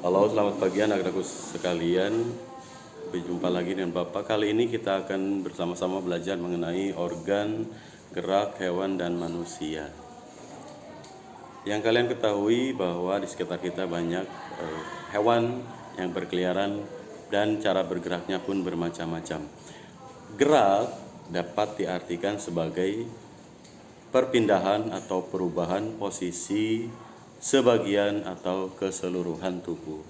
Halo, selamat pagi anak-anakku sekalian. Berjumpa lagi dengan Bapak. Kali ini kita akan bersama-sama belajar mengenai organ gerak hewan dan manusia. Yang kalian ketahui bahwa di sekitar kita banyak hewan yang berkeliaran dan cara bergeraknya pun bermacam-macam. Gerak dapat diartikan sebagai perpindahan atau perubahan posisi sebagian atau keseluruhan tubuh.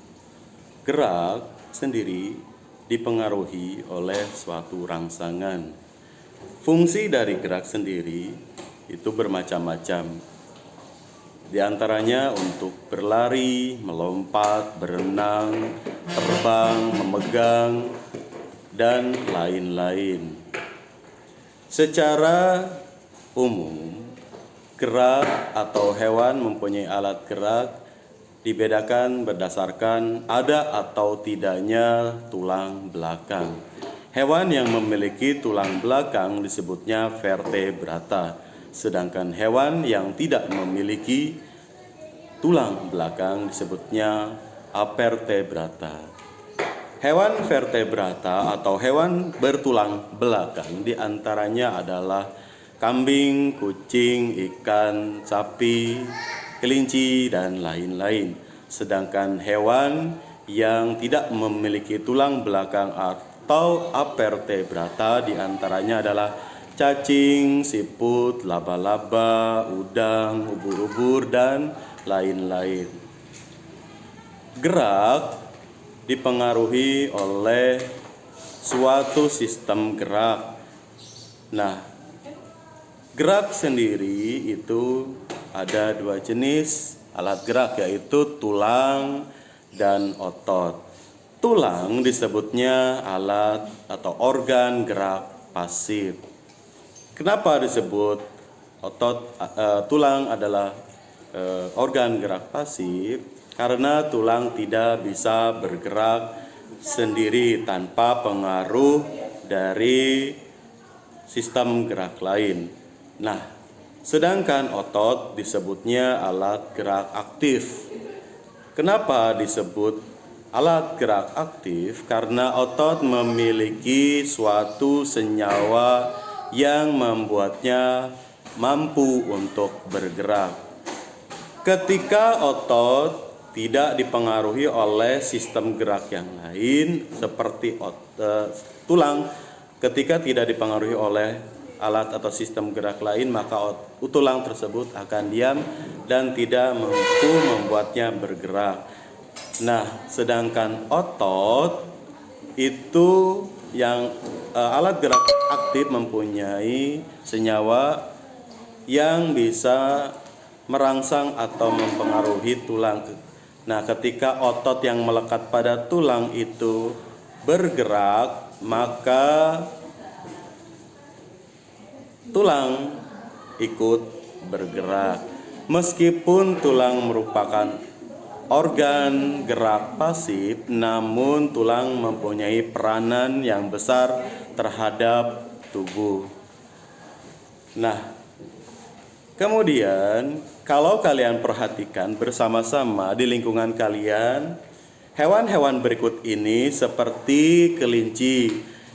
Gerak sendiri dipengaruhi oleh suatu rangsangan. Fungsi dari gerak sendiri itu bermacam-macam. Di antaranya untuk berlari, melompat, berenang, terbang, memegang, dan lain-lain. Secara umum, gerak atau hewan mempunyai alat gerak dibedakan berdasarkan ada atau tidaknya tulang belakang. Hewan yang memiliki tulang belakang disebutnya vertebrata, sedangkan hewan yang tidak memiliki tulang belakang disebutnya avertebrata. Hewan vertebrata atau hewan bertulang belakang diantaranya adalah kambing, kucing, ikan, sapi, kelinci, dan lain-lain. Sedangkan hewan yang tidak memiliki tulang belakang atau avertebrata diantaranya adalah cacing, siput, laba-laba, udang, ubur-ubur, dan lain-lain. Gerak dipengaruhi oleh suatu sistem gerak. Nah, gerak sendiri itu ada dua jenis alat gerak, yaitu tulang dan otot. Tulang disebutnya alat atau organ gerak pasif. Kenapa disebut tulang adalah organ gerak pasif? Karena tulang tidak bisa bergerak sendiri tanpa pengaruh dari sistem gerak lain. Nah, sedangkan otot disebutnya alat gerak aktif. Kenapa disebut alat gerak aktif? Karena otot memiliki suatu senyawa yang membuatnya mampu untuk bergerak. Ketika otot tidak dipengaruhi oleh sistem gerak yang lain seperti tulang, ketika tidak dipengaruhi oleh alat atau sistem gerak lain, maka tulang tersebut akan diam dan tidak mampu membuatnya bergerak. Nah, sedangkan otot itu yang alat gerak aktif mempunyai senyawa yang bisa merangsang atau mempengaruhi tulang. Nah, ketika otot yang melekat pada tulang itu bergerak, maka tulang ikut bergerak. Meskipun tulang merupakan organ gerak pasif, namun tulang mempunyai peranan yang besar terhadap tubuh. Nah, kemudian kalau kalian perhatikan bersama-sama di lingkungan kalian, hewan-hewan berikut ini seperti kelinci.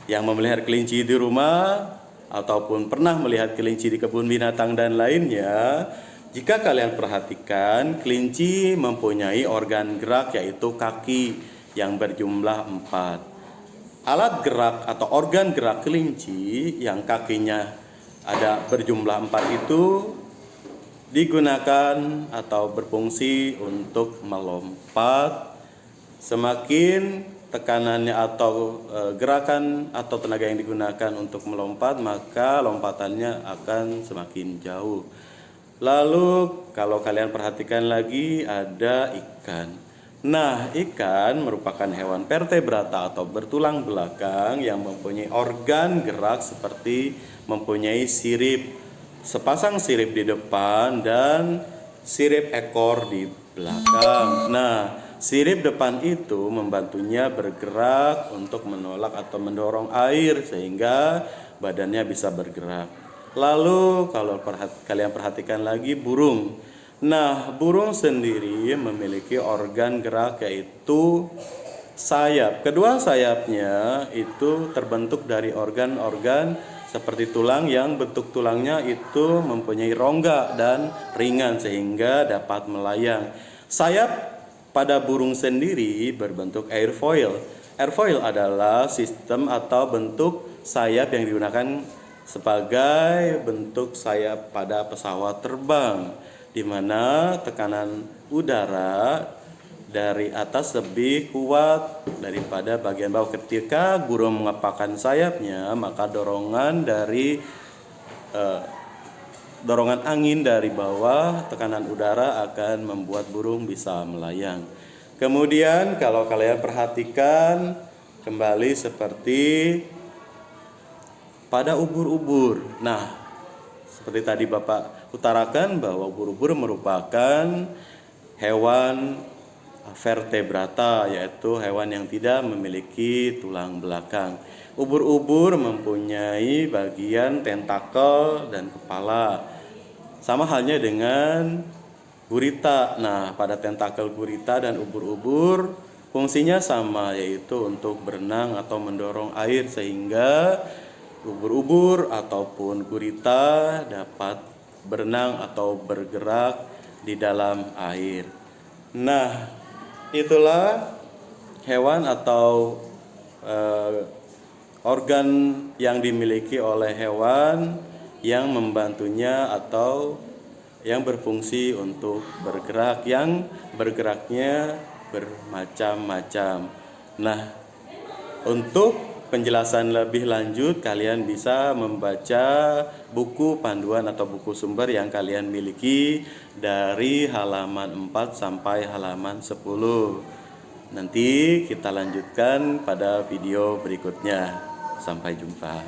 Yang memelihara kelinci di rumah ataupun pernah melihat kelinci di kebun binatang dan lainnya, jika kalian perhatikan, kelinci mempunyai organ gerak yaitu kaki yang berjumlah 4. Alat gerak atau organ gerak kelinci yang kakinya ada berjumlah 4 itu digunakan atau berfungsi untuk melompat. Semakin tekanannya atau gerakan atau tenaga yang digunakan untuk melompat, maka lompatannya akan semakin jauh. Lalu kalau kalian perhatikan lagi ada ikan. Nah, ikan merupakan hewan vertebrata atau bertulang belakang yang mempunyai organ gerak seperti mempunyai sirip, sepasang sirip di depan dan sirip ekor di belakang. Nah, sirip depan itu membantunya bergerak untuk menolak atau mendorong air sehingga badannya bisa bergerak. Lalu kalau kalian perhatikan lagi burung. Nah, burung sendiri memiliki organ gerak yaitu sayap. Kedua sayapnya itu terbentuk dari organ-organ seperti tulang yang bentuk tulangnya itu mempunyai rongga dan ringan sehingga dapat melayang. Sayap pada burung sendiri berbentuk airfoil. Airfoil adalah sistem atau bentuk sayap yang digunakan sebagai bentuk sayap pada pesawat terbang, di mana tekanan udara dari atas lebih kuat daripada bagian bawah. Ketika burung mengepakkan sayapnya, maka dorongan angin dari bawah, tekanan udara akan membuat burung bisa melayang. Kemudian kalau kalian perhatikan kembali seperti pada ubur-ubur. Nah, seperti tadi Bapak utarakan bahwa ubur-ubur merupakan hewan vertebrata, yaitu hewan yang tidak memiliki tulang belakang. Ubur-ubur mempunyai bagian tentakel dan kepala. Sama halnya dengan gurita. Nah, pada tentakel gurita dan ubur-ubur fungsinya sama, yaitu untuk berenang atau mendorong air sehingga ubur-ubur ataupun gurita dapat berenang atau bergerak di dalam air. Nah, itulah hewan atau organ yang dimiliki oleh hewan yang membantunya atau yang berfungsi untuk bergerak, yang bergeraknya bermacam-macam. Nah, untuk penjelasan lebih lanjut kalian bisa membaca buku panduan atau buku sumber yang kalian miliki dari halaman 4 sampai halaman 10. Nanti kita lanjutkan pada video berikutnya. Sampai jumpa.